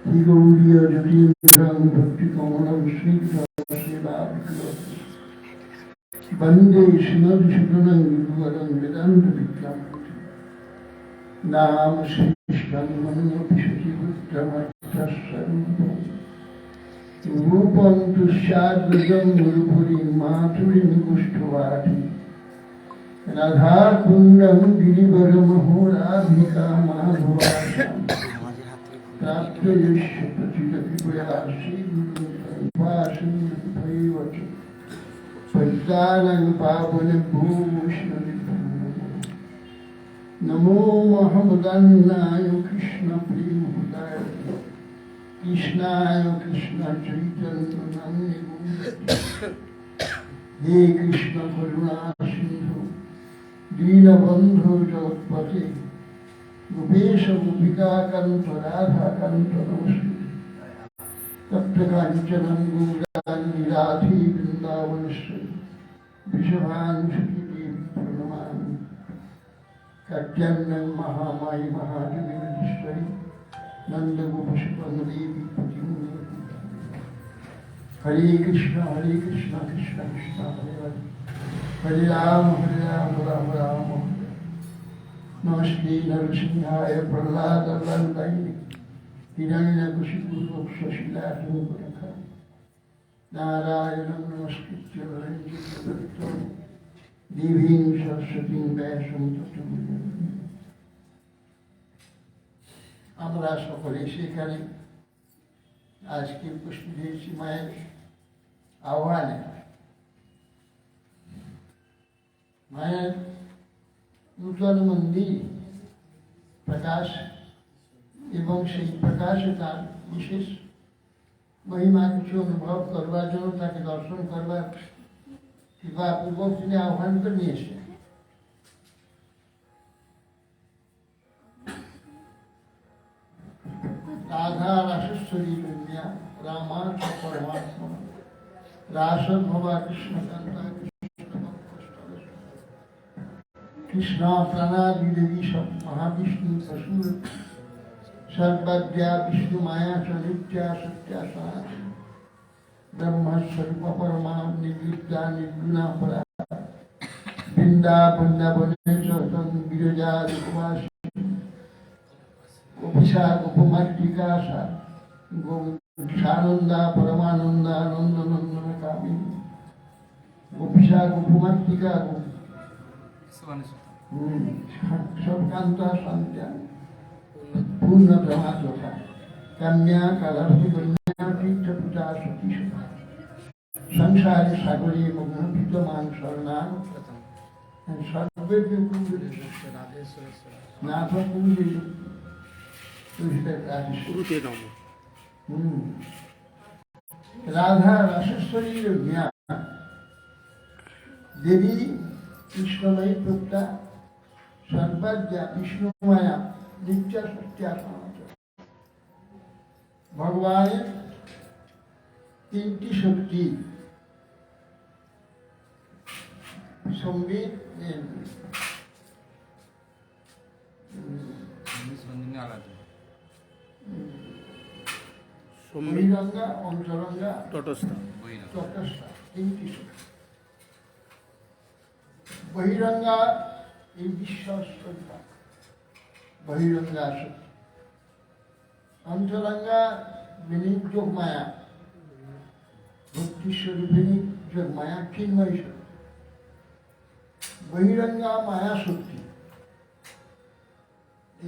গৌরীয় যতীন্দ্রং ভক্তি কমলম শ্রীরাম বন্দে শ্রীমধুসূদনং গুরুবরং বেদান্ত বিক্রম নাম শ্রীষ্ঠং মনোপি সচিপুত্রমর্থস্বরূপম রূপং তুষ্যাদ্বৈতং গুরুপুরী মাতুরী নিকুষ্ঠবাটি রাধা কুণ্ডং গিরিবরমহো রাধিকা মাধবাসাম প্রাপ্তযস্য প্রচিতকৃপয়া শ্রীগুরুভাষণভৈবচ পদ্মানং পাবনেভ্यो वैष्णवेभ्यो नमो महमदन्नाय कृष्णप्रेमहृदाय कृष्णाय कृष्णचैतन्यनाम्ने हे कृष्ण करुणा सिन्धु दीनबन्धो जगत्पते गोपेश गोपिकाकान्त राधाकान्त नमस्ते तप्त काञ्चनं गौराङ्गी राधे वृन्दावनस्य वृषभानुसुते प्रणमामि कात्यायनं महामायी महादेवीश्वरी नन्दगोपसुतदेवी प्रतिमुनि हरे कृष्ण कृष्ण कृष्ण हरे हरे हरे राम राम राम नमस्ते नरसिंहाय प्रह्लादवरदायिने हिरण्यकशिपुर्वक्षशिलाशङ्कुरः नारायणं नमस्कृत्य नरं चैव नरोत्तमं देवीं सरस्वतीं व्यासं ततो আমরা সকলে সেখানে আজকে উপস্থিত হয়েছি মায়ের আহ্বানে। মায়ের নূতন মন্দির প্রকাশ এবং সেই প্রকাশে তার বিশেষ মহিমা কিছু অনুভব করবার জন্য তাকে দর্শন করবার কৃপাপূর্বক তিনি আহ্বান করে নিয়ে এসেছেন। রাধা রাসেশ্বরী কন্যা রামা পরমাত্মা রাসভবা কৃষ্ণকান্তা কৃষ্ণ প্রাণাদি দেবী সব মহাবিষ্ণু প্রসূর सर्वज्ञा विष्णु माया च नित्या सत्या सनातन ब्रह्मस्वरूप परमा निर्लिप्ता निर्गुणा परा वृंदावने चतन विरजा रूपवासी गोपिशा गोपमार्तिका सा गोसानंदा परमानंदा नंद नंदन कामिनी गोपिशा गोपमार्तिका सबकांता शांत्या पूर्ण ब्रह्मात्मा कन्या कालावती कन्या तीर्थपुता सती संसार सागरे मग्नभीतमान शरणां सर्वे नाथ कुंजे राधा रासेश्वरी ज्ञा देवी कृष्णमयी प्रोक्ता सर्वज्ञा विष्णुमाया नित्य सत्या सनातन भगवान तीनटी शक्ति संगीत बहिरंगा अंतरंगा तटस्थ तीनटी शक्ति बहिरंगा এই বিশ্বাসতা बहिरंगा शक्ति अंतरंगा विनीत जोग माया भक्ति स्वरूपिणी जोग माया चिन्मय शक्ति बहिरंगा माया शक्ति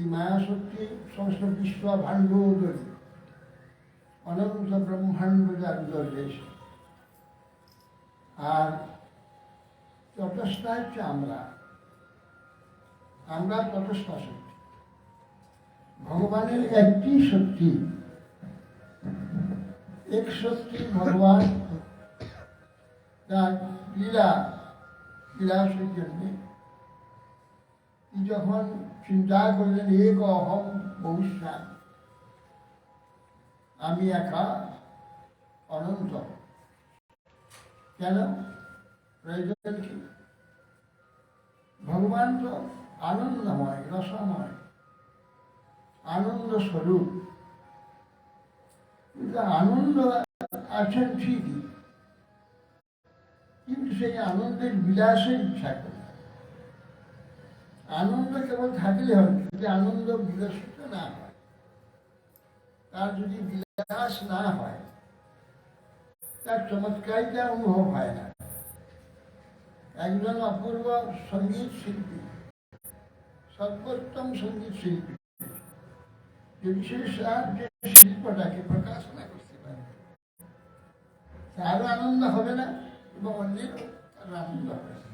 माया शक्ति समस्त विश्व भाण्डोदरी अनंत ब्रह्मांड जागृत देश और तटस्था আমরা তটস্থ শক্তি ভগবানের একটি শক্তি এক শক্তি ভগবান তার লীলাসের জন্য যখন চিন্তা করলেন এক অহম বহুস্থান আমি একা অনন্ত কেন প্রয়োজন কি ভগবান তো আনন্দময় রসময় আনন্দ স্বরূপ কিন্তু আনন্দ আছেন ঠিকই, কিন্তু সেই আনন্দের বিলাসের ইচ্ছা করে। আনন্দ কেবল থাকলে হবে, যদি আনন্দ বিলাসিত না হয়, তার যদি বিলাস না হয়, তার চমৎকারিতা অনুভব হয় না। একজন অপূর্ব সঙ্গীত শিল্পী, সর্বোত্তম সঙ্গীত শিল্পী, যদি সে যে শিল্পটাকে প্রকাশ না করতে পারে, তারও আনন্দ হবে না এবং অন্যেরও তার আনন্দ হবে না।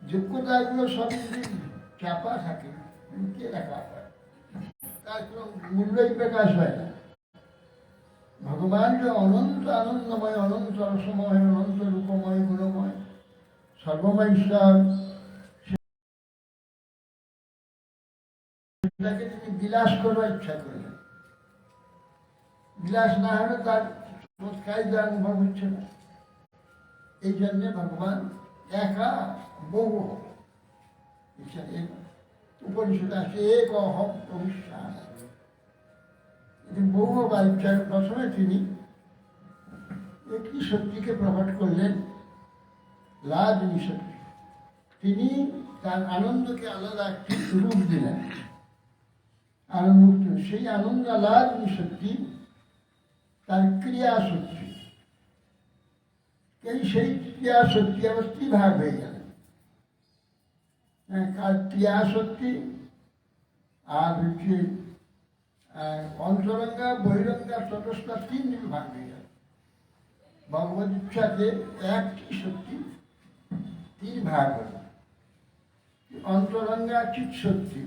যোগ্যতাগুলো সব যদি চাপা থাকে, লুকিয়ে রাখা হয়, তার কোনো মূল্যই প্রকাশ হয় না। ভগবান যে অনন্ত আনন্দময়, অনন্ত রসময়, অনন্ত রূপময়, গুণময়, সর্বময় ঈশ্বর, সেটাকে তিনি বিলাস করবার ইচ্ছা করলেন। বিলাস না হলে তার চমৎকারিতা অনুভব হচ্ছে না। এই জন্যে ভগবান একা বহু উপনিষদ আছে এক অহম অবিশ্বাস, বহু বা ইচ্ছার প্রথমে তিনি একটি শক্তিকে প্রকট করলেন, লাজনী শক্তি। তিনি তার আনন্দকে আলাদা একটি রূপ দিলেন, আনন্দ। সেই আনন্দ লাজনী শক্তি তার ক্রিয়া শক্তি, সেই ক্রিয়া শক্তি আবার ত্রিভাগ হয়ে গেল। ক্রিয়া শক্তি আর হচ্ছে অন্তরঙ্গা, বহিরঙ্গা, তটস্থ, তিন ভাগ হয়ে গেল। ভগবত ইচ্ছাতে একটি শক্তি তিন ভাগ হল। অন্তরঙ্গা চিৎ শক্তি,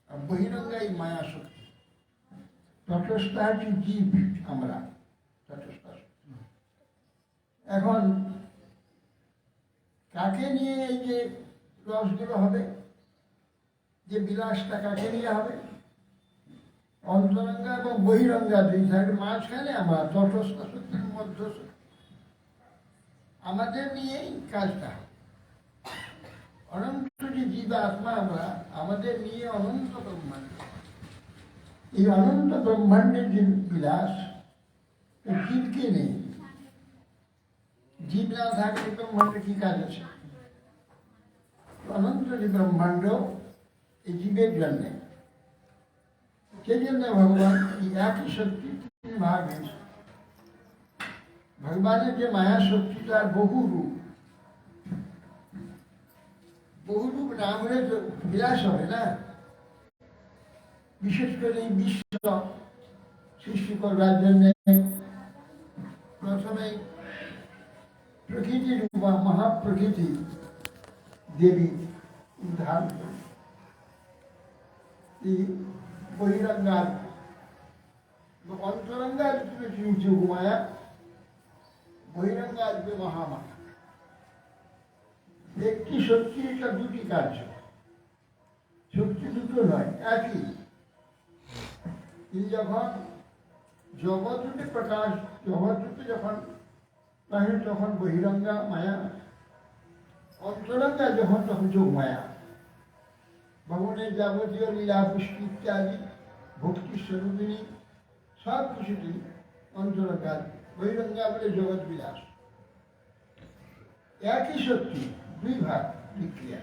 আর বহিরঙ্গা এই মায়া শক্তি, তটস্থ হচ্ছে জীব, আমরা তটস্থ। এখন কাকে নিয়ে এই যে রসগুলো হবে, যে বিলাসটা কাকে নিয়ে হবে? অন্তরঙ্গা এবং বহিরঙ্গা দুই থাকে, মাঝখানে আমরা তটস্থ শক্তি, মধ্য শক্তি, আমাদের নিয়েই কাজটা হবে। অনন্ত যে জীব আত্মা আমরা, আমাদের নিয়ে অনন্ত ব্রহ্মাণ্ড। এই অনন্ত ব্রহ্মাণ্ডের যে বিলাস, জীবকে নেই। জীব না থাকলে ব্রহ্মাণ্ডে কি কাজ আছে? অনন্ত যে ব্রহ্মাণ্ড এই জীবের জন্যে, সেই জন্য ভগবান এই একই শক্তি তিন ভাগ হয়েছে। ভগবানের যে মায়া শক্তি, তার বহু রূপ। বহু রূপ না হলে তো বিলাস হবে না। বিশেষ করে এই বিশ্ব সৃষ্টি করবার জন্যে প্রথমে প্রকৃতি রূপা মহাপ্রকৃতি দেবী ধারণ করে বহিরঙ্গার অন্তরঙ্গার রূপে যোগমায়া, বহিরঙ্গার রূপে মহামায়া। একটি শক্তি, এটা দুটি কার্য, শক্তি দুটো নয়, একই। তিনি যখন জগৎ রূপে প্রকাশ, জগৎ রূপে যখন তাহলে তখন বহিরঙ্গা মায়া, অন্তরঙ্গা যখন তখন যোগমায়া। ভগবানের যাবতীয় লীলা পুষ্টি ইত্যাদি ভক্তি স্বরূপিণী সব কিছুটি অন্তরঙ্গা, বহিরঙ্গা বলে জগৎ বিলাস। একই শক্তি, দুই ভাগ, বিক্রিয়া।